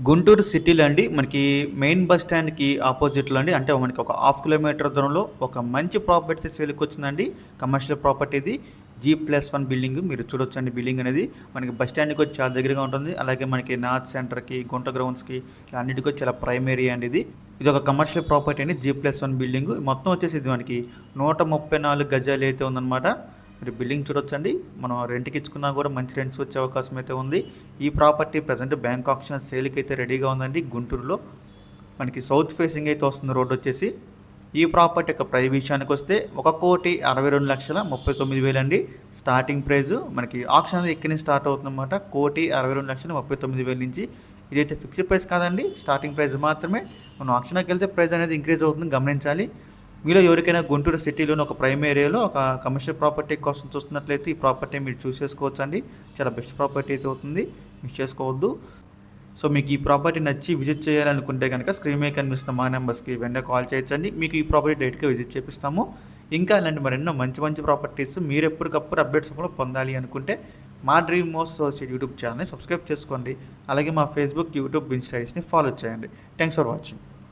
గుంటూరు సిటీలో అండి మనకి మెయిన్ బస్ స్టాండ్‌కి ఆపోజిట్‌లో అండి అంటే మనకి ఒక హాఫ్ కిలోమీటర్ దూరంలో ఒక మంచి ప్రాపర్టీ సేల్‌కొచ్చిందండి. కమర్షియల్ ప్రాపర్టీ ఇది. G+1 బిల్డింగ్ మీరు చూడొచ్చండి బిల్డింగ్ అనేది. మనకి బస్ స్టాండ్‌కి వచ్చి చాలా దగ్గరగా ఉంటుంది. అలాగే మనకి నార్త్ సెంటర్‌కి, గుంట గ్రౌండ్స్‌కి అన్నిటికి వచ్చి చాలా ప్రైమ్ ఏరియా అండి ఇది. ఇది ఒక కమర్షియల్ ప్రాపర్టీ అండి. G+1 building. మొత్తం వచ్చేసి ఇది మనకి 134 గజాలు అయితే ఉందన్నమాట. మీరు బిల్డింగ్ చూడొచ్చండి. మనం రెంట్‌కి ఇచ్చుకున్నా కూడా మంచి రెంట్స్ వచ్చే అవకాశం అయితే ఉంది. ఈ ప్రాపర్టీ ప్రెజెంట్ బ్యాంక్ ఆక్షన్ సేల్‌కి అయితే రెడీగా ఉందండి గుంటూరులో. మనకి సౌత్ ఫేసింగ్ అయితే వస్తుంది రోడ్ వచ్చేసి. ఈ ప్రాపర్టీ యొక్క ప్రైస్ విషయానికి వస్తే 1,62,39,000 అండి స్టార్టింగ్ ప్రైస్. మనకి ఆక్షన్ అనేది ఎక్కడి నుంచి స్టార్ట్ అవుతుందన్నమాట. 1,62,39,000 నుంచి. ఇదైతే ఫిక్స్డ్ ప్రైస్ కాదండి, స్టార్టింగ్ ప్రైస్ మాత్రమే. మనం ఆక్షన్కి వెళ్తే ప్రైస్ అనేది ఇంక్రీజ్ అవుతుంది, గమనించాలి. మీలో ఎవరికైనా గుంటూరు సిటీలోని ఒక ప్రైమ్ ఏరియాలో ఒక కమర్షియల్ ప్రాపర్టీ కోసం చూస్తున్నట్లయితే ఈ ప్రాపర్టీ మీరు చూసేసుకోవచ్చు అండి. చాలా బెస్ట్ ప్రాపర్టీ అయితే అవుతుంది, మిస్ చేసుకోవద్దు. సో మీకు ఈ ప్రాపర్టీ నచ్చి విజిట్ చేయాలనుకుంటే కనుక స్క్రీన్ మీద కనిపిస్తున్న మా నెంబర్స్కి వెంటనే కాల్ చేయొచ్చండి. మీకు ఈ ప్రాపర్టీ డైరెక్ట్గా విజిట్ చేపిస్తాము. ఇంకా ఇలాంటి మరెన్నో మంచి మంచి ప్రాపర్టీస్ మీరు ఎప్పటికప్పుడు అప్డేట్స్ కూడా పొందాలి అనుకుంటే మా డ్రీమ్ మోస్ట్ అసోసియేట్ యూట్యూబ్ ఛానల్ని సబ్స్క్రైబ్ చేసుకోండి. అలాగే మా ఫేస్బుక్, యూట్యూబ్, ఇన్స్టాగ్రామ్ని ఫాలో చేయండి. Thanks for watching.